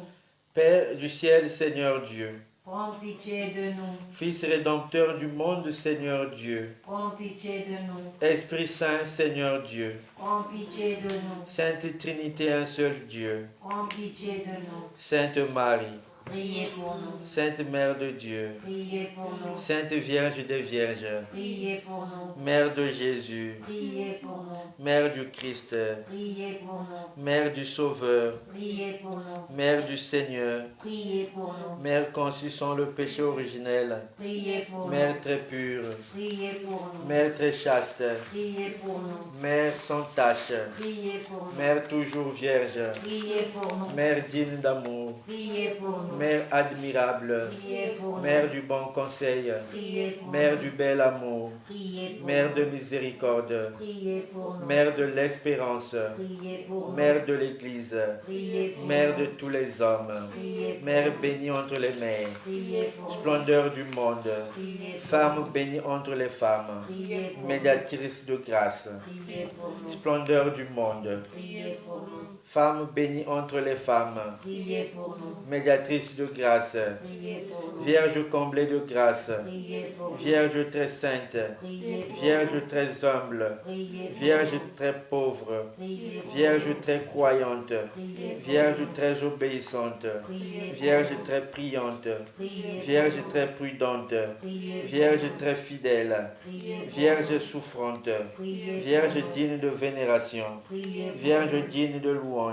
Père du ciel, Seigneur Dieu, Prends pitié de nous. Fils rédempteur du monde, Seigneur Dieu, Prends pitié de nous. Esprit Saint, Seigneur Dieu, Prends pitié de nous. Sainte Trinité, un seul Dieu, Prends pitié de nous. Sainte Marie, Priez pour nous. Sainte Mère de Dieu, Priez pour nous. Sainte Vierge des Vierges, Priez pour nous. Mère de Jésus, Priez pour nous. Mère du Christ, Priez pour nous. Mère du Sauveur, Priez pour nous. Mère du Seigneur, Priez pour nous. Mère conçue sans le péché originel, Priez pour Mère nous. très pure, Priez pour nous. Mère très chaste, Priez pour nous. Mère sans tache, Priez pour nous. Mère toujours vierge, Priez pour nous. Mère digne d'amour, Priez pour nous. Mère admirable, Priez pour nous. Mère du bon conseil, Priez pour Mère nous. du bel amour, Priez pour Mère nous. de miséricorde, Priez pour nous. Mère de l'espérance, Priez pour nous. Mère de l'Église, Priez pour Mère nous. de tous les hommes, Priez pour Mère nous. bénie entre les mères, Priez pour nous. splendeur du monde, Priez pour femme nous. bénie entre les femmes, Priez pour nous. médiatrice de grâce, Priez pour nous. splendeur du monde, Priez pour nous. femme bénie entre les femmes, Priez pour nous. médiatrice de grâce, Priez pour nous. Vierge comblée de grâce, Priez pour nous. Vierge très sainte, Priez pour Vierge nous. très humble, Priez pour Vierge nous. très pauvre, Priez pour Vierge nous. très croyante, Priez pour Vierge nous. très obéissante, Priez pour Vierge nous. très priante, Priez pour Vierge nous. très prudente, Priez pour Vierge nous. très fidèle, Priez pour Vierge nous. souffrante, Priez pour Vierge nous. digne de vénération, Priez pour Vierge nous. digne de louange,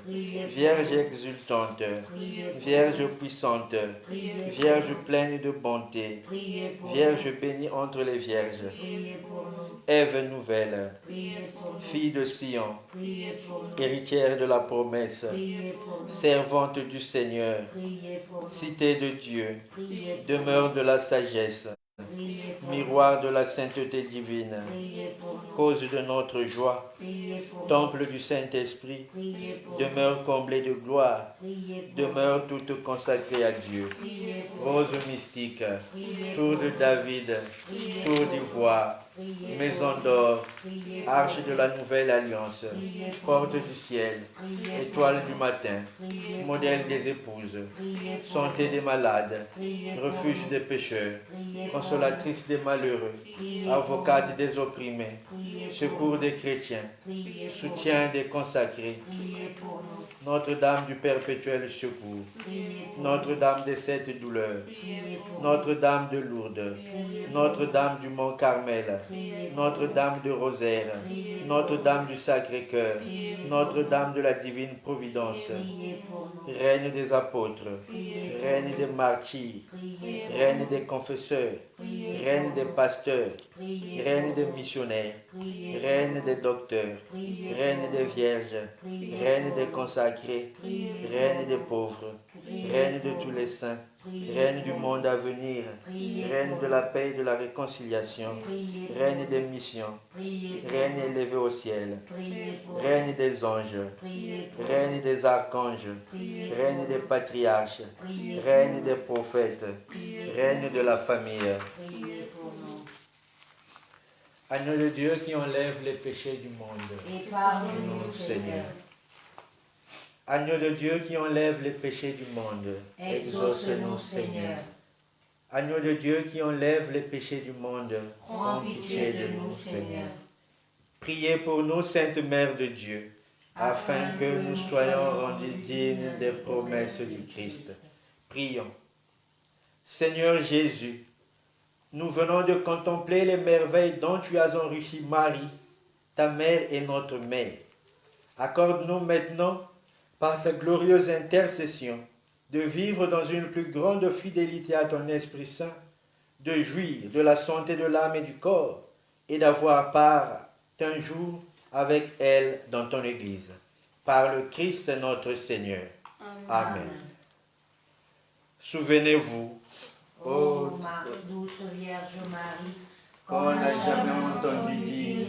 Priez pour Vierge nous. exultante, Priez pour Vierge nous. puissante, Priez pour Vierge nous. pleine de bonté, Priez pour Vierge nous. bénie entre les vierges, Priez pour nous. Ève nouvelle, Priez pour nous. fille de Sion, Priez pour nous. héritière de la promesse, Priez pour nous. servante du Seigneur, Priez pour nous. cité de Dieu, Priez pour demeure de la sagesse, nous. Priez pour nous. miroir de la sainteté divine, Priez pour nous. cause de notre joie, Priez pour nous. temple du Saint-Esprit, Priez pour nous. demeure comblée de gloire, Priez pour nous. demeure toute consacrée à Dieu. Priez pour nous. Rose mystique, Priez tour pour de nous. David, Priez tour pour d'ivoire, nous. Priez maison pour d'or, nous. Priez pour arche nous. de la nouvelle alliance, Priez pour porte nous. du ciel, Priez étoile pour du nous. matin, Priez pour modèle nous. des épouses, Priez pour santé nous. des malades, Priez pour refuge nous. des pécheurs, Priez pour consolatrice des malheureux, nous. Priez avocate pour des opprimés, nous. Priez pour secours nous. des chrétiens, Priez pour soutien des consacrés, nous. Priez pour nous. Notre-Dame du perpétuel secours, Priez pour Notre-Dame des sept douleurs, nous. Priez pour nous. Notre-Dame de Lourdes, Priez pour Notre-Dame du Mont Carmel, Priez pour Notre-Dame de Rosaire, Priez pour Notre-Dame du Sacré-Cœur, Priez pour Notre-Dame de la Divine Providence, Priez pour nous. Reine des apôtres, Priez pour Reine nous. des martyrs, Priez pour Reine nous. des confesseurs, Priez Reine pour des nous. pasteurs, Priez Reine pour des nous. missionnaires, Priez Reine pour des nous. docteurs, Priez Reine pour des nous. vierges, Priez Reine pour des nous. consacrés, Priez Reine pour des nous. pauvres, Priez Reine de pour tous nous. les saints, Priez Reine du pour nous. monde à venir, Priez Reine pour de nous. la paix et de la réconciliation, Priez pour Reine nous. des missions, Priez pour Reine nous. élevée au ciel, Priez pour nous. Reine des anges, Priez pour Reine nous. des archanges, Priez Reine pour des nous. patriarches, Priez pour Reine nous. des prophètes, Priez pour Reine nous. de la famille. Priez pour nous. Agneau de Dieu qui enlève les péchés du monde. Épargne-nous, Seigneur. Agneau de Dieu qui enlève les péchés du monde. Exauce-nous, Seigneur. Agneau de Dieu qui enlève les péchés du monde. Prends pitié de nous, Seigneur. Priez pour nous, Sainte Mère de Dieu, afin que nous soyons rendus dignes des promesses du Christ. Prions. Seigneur Jésus, nous venons de contempler les merveilles dont tu as enrichi Marie, ta mère et notre mère. Accorde-nous maintenant, par sa glorieuse intercession, de vivre dans une plus grande fidélité à ton Esprit Saint, de jouir de la santé de l'âme et du corps, et d'avoir part un jour avec elle dans ton Église. Par le Christ notre Seigneur. Amen. Souvenez-vous, Ô douce Vierge Marie, qu'on n'a jamais entendu dire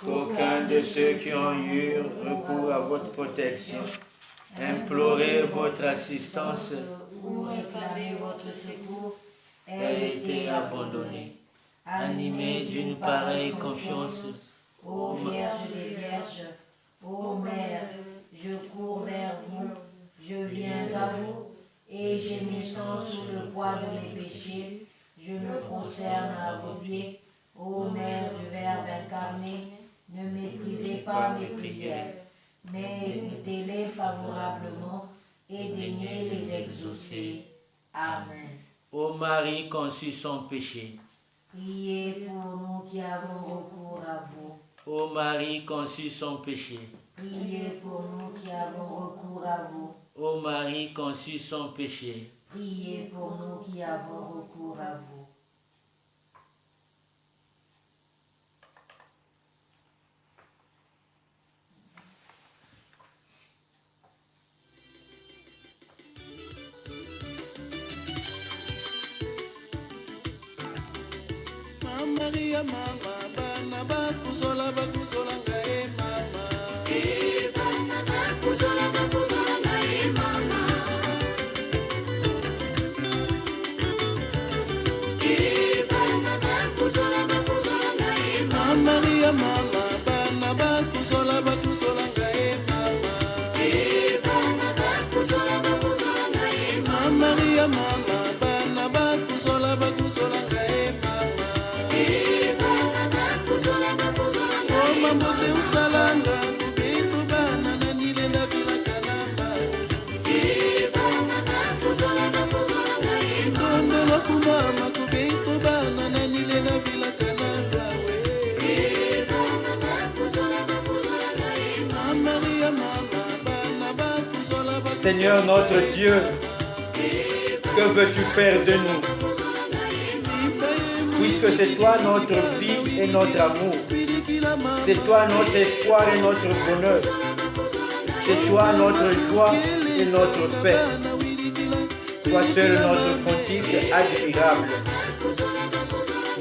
qu'aucun de ceux qui ont eu recours à votre protection, implorer votre assistance, ou réclamer votre secours, ait été abandonné. Animé d'une pareille confiance, ô Vierge des Vierges, ô Mère, je cours vers vous, je viens à vous, et gémissant sous le poids de mes péchés, je me prosterne à vos pieds, ô Mère du Verbe incarné, ne méprisez pas mes prières, mais écoutez-les favorablement et daignez les exaucer. Amen. ô Marie conçue sans péché, Priez pour nous qui avons recours à vous. ô Marie conçue sans péché, Priez pour nous qui avons recours à vous. ô Marie conçue sans péché, Priez pour nous qui avons recours à vous. Seigneur notre Dieu, que veux-tu faire de nous? Puisque c'est toi notre vie et notre amour. C'est toi notre espoir et notre bonheur. C'est toi notre joie et notre paix. Toi seul notre cantique admirable.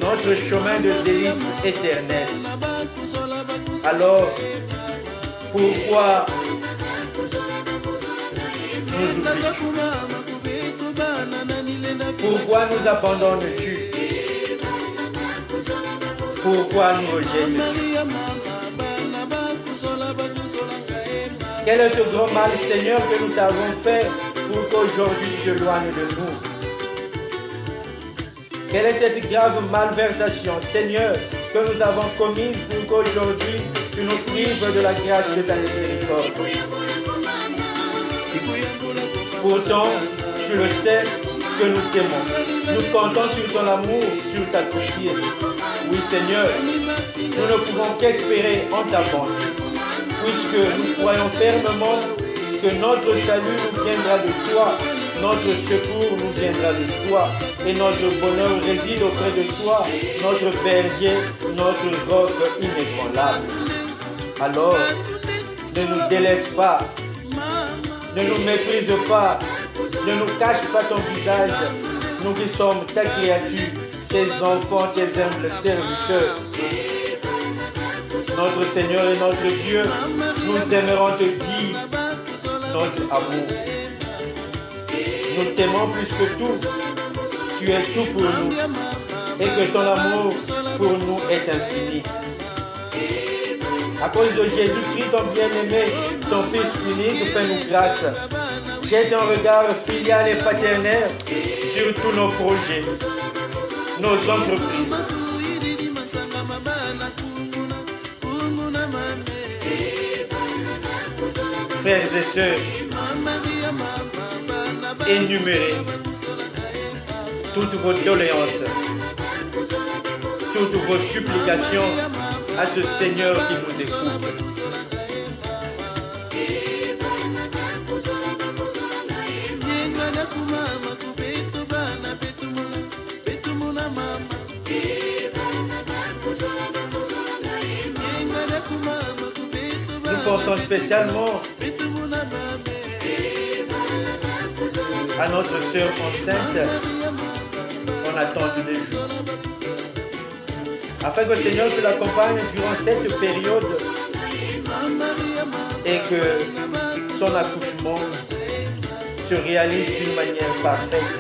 Notre chemin de délices éternel. Alors, pourquoi nous oublies-tu? Pourquoi nous abandonnes-tu? Pourquoi nous rejettes-tu? Quel est ce grand mal, Seigneur, que nous t'avons fait pour qu'aujourd'hui tu t'éloignes de nous? Quelle est cette grave malversation, Seigneur, que nous avons commise pour qu'aujourd'hui tu nous prives de la grâce de ta miséricorde? Pourtant, tu le sais que nous t'aimons. Nous comptons sur ton amour, sur ta pitié. Oui, Seigneur, nous ne pouvons qu'espérer en ta bonté, puisque nous croyons fermement que notre salut nous viendra de toi, notre secours nous viendra de toi, et notre bonheur réside auprès de toi, notre berger, notre roc inébranlable. Alors, ne nous délaisse pas, ne nous méprise pas, ne nous cache pas ton visage, nous qui sommes ta créature, tes enfants, tes humbles serviteurs. Notre Seigneur et notre Dieu, nous aimerons te dire notre amour. Nous t'aimons plus que tout. Tu es tout pour nous et que ton amour pour nous est infini. À cause de Jésus-Christ, ton bien-aimé, ton Fils unique, fais-nous grâce. Jette un regard filial et paternel sur tous nos projets, nos entreprises. Frères et sœurs, énumérez toutes vos doléances, toutes vos supplications à ce Seigneur qui nous écoute. Nous pensons spécialement à notre sœur enceinte qu'on attend des jours. Afin que le Seigneur te l'accompagne durant cette période et que son accouchement se réalise d'une manière parfaite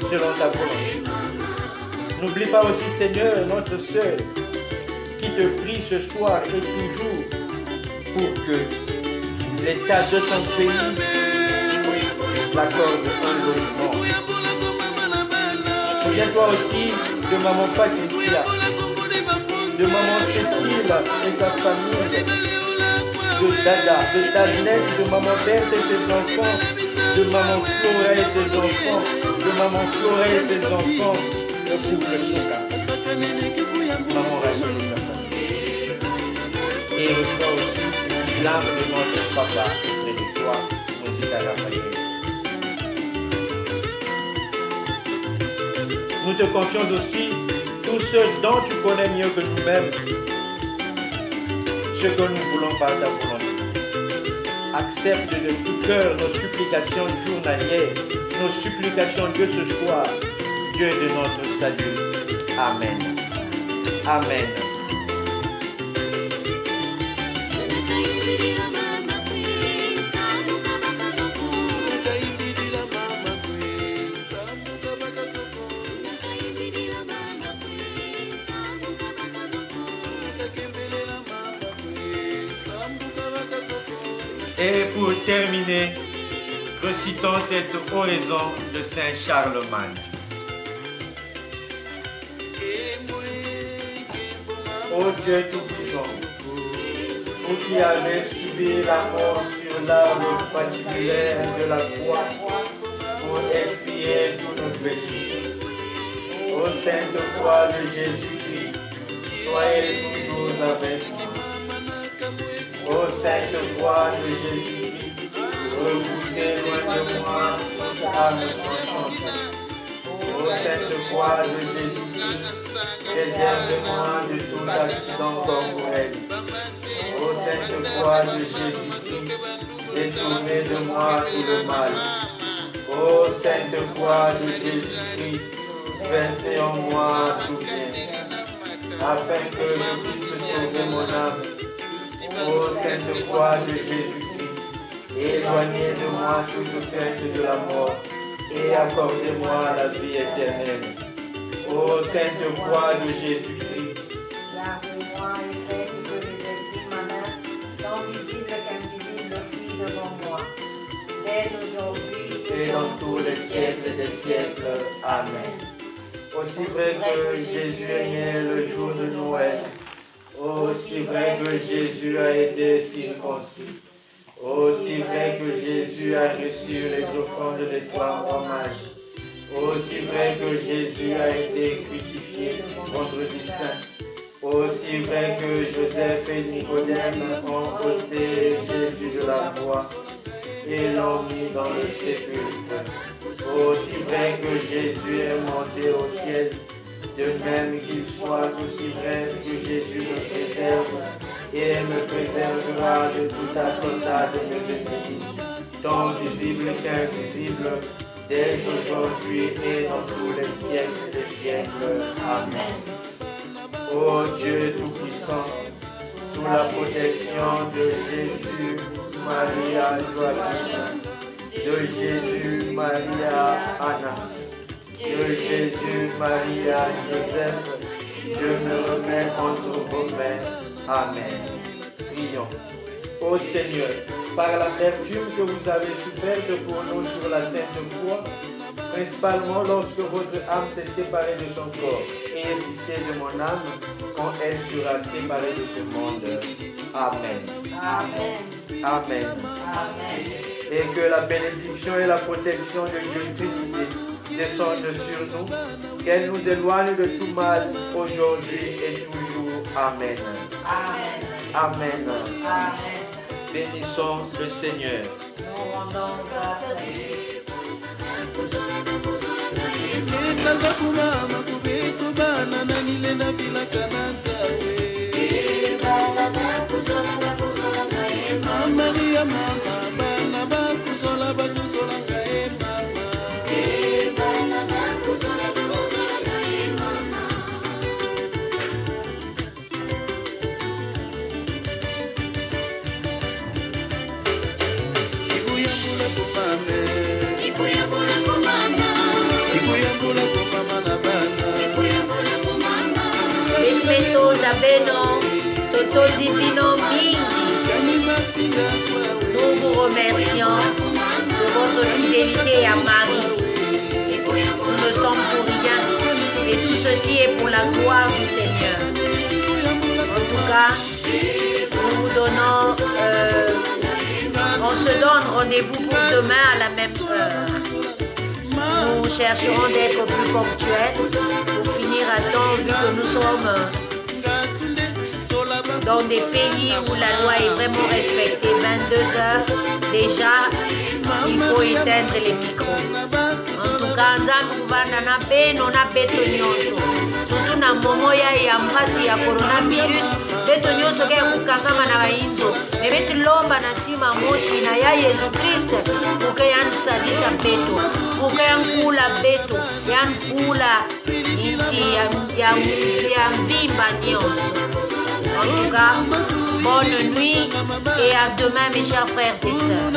selon ta volonté. N'oublie pas aussi, Seigneur, notre sœur qui te prie ce soir et toujours pour que l'État de son pays l'accorde un logement. Souviens-toi aussi de maman Patricia, de maman Cécile et sa famille, de Dada, de Taznette, de maman Berthe et ses enfants, de maman Flora et ses enfants, de maman Flora et ses enfants, le couple Soka, maman Rachel et sa famille. Et reçois aussi l'âme de notre papa près de toi, Mosika Raphaël. Nous te confions aussi tous ceux dont tu connais mieux que nous-mêmes, ce que nous voulons par ta volonté. Accepte de tout cœur nos supplications journalières, nos supplications de ce soir, Dieu de notre salut. Amen. Amen. Et pour terminer, recitons cette oraison de Saint Charlemagne. Ô Dieu Tout-Puissant, vous qui avez subi la mort sur l'arbre particulière de la croix pour expier tous nos péchés, ô Sainte Croix de Jésus-Christ, soyez toujours avec nous. Ô Sainte Croix de Jésus-Christ, repoussez loin de moi toute âme enchantée. Ô Sainte Croix de Jésus-Christ, préservez-moi de tout accident corporel. Ô Sainte Croix de Jésus-Christ, détournez de moi tout le mal. Ô Sainte Croix de Jésus-Christ, versez en moi tout bien, afin que je puisse sauver mon âme. Ô Sainte Croix de Jésus-Christ, éloignez de moi toute crainte de la mort et accordez-moi la vie éternelle. Ô Sainte Croix de Jésus-Christ, gardez-moi et faites que les esprits malins, tant visibles qu'invisibles, fuient devant moi, dès aujourd'hui et dans tous les siècles des siècles. Amen. Aussi vrai que Jésus est né le jour de Noël, aussi vrai que Jésus a été circoncis, aussi vrai que Jésus a reçu les offrandes des trois fromages, aussi vrai que Jésus a été crucifié vendredi saint, aussi vrai que Joseph et Nicodème ont ôté Jésus de la croix et l'ont mis dans le sépulcre, aussi vrai que Jésus est monté au ciel, de même qu'il soit aussi vrai que Jésus me préserve et me préservera de tout attentat de mes ennemis, tant visible qu'invisible, dès aujourd'hui et dans tous les siècles des siècles. Amen. Ô Dieu Tout-Puissant, sous la protection de Jésus, Maria, Joachim, de Jésus, Maria, Anna, de Jésus, Maria, Joseph, je me remets entre vos mains. Amen. Prions. Ô Seigneur, par l'amertume que vous avez soufferte pour nous sur la Sainte Croix, principalement lorsque votre âme s'est séparée de son corps, ayez pitié de mon âme quand elle sera séparée de ce monde. Amen. Amen. Amen. Amen. Et que la bénédiction et la protection de Dieu Trinité descendent sur nous, qu'elle nous éloigne de tout mal aujourd'hui et toujours. Amen. Amen. Amen. Amen. Bénissons le Seigneur. Nous rendons grâce à Dieu. Maria mama bana bakuzola bakuzola ngae mama bana bakuzola bakuzola ngae mama Ibuyambula kumame Ibuyambula kumama Ibuyambula kumama na bana Ibuyambula kumama Benvenuto da beno Toto divino mingi. Nous vous remercions de votre fidélité à Marie. Nous ne sommes pour rien et tout ceci est pour la gloire du Seigneur. En tout cas, nous vous donnons, on se donne rendez-vous pour demain à la même heure. Nous chercherons d'être plus ponctuels pour finir à temps vu que nous sommes dans des pays où la loi est vraiment respectée. 22 heures, déjà, il faut éteindre les micros. En tout Kanzambi kuvanda na beno na beto nyonso. Surtout na momo ya mpasi ya coronavirus. Beto nyonso kaya kukangama na bainzo. Bebetu lomba na tima moshi na ya Yesu Kristo. Kuke yansadisha beto. Kuke yankula beto. Yankula inchi ya mvimba nyonso. En tout cas, bonne nuit et à demain mes chers frères et sœurs.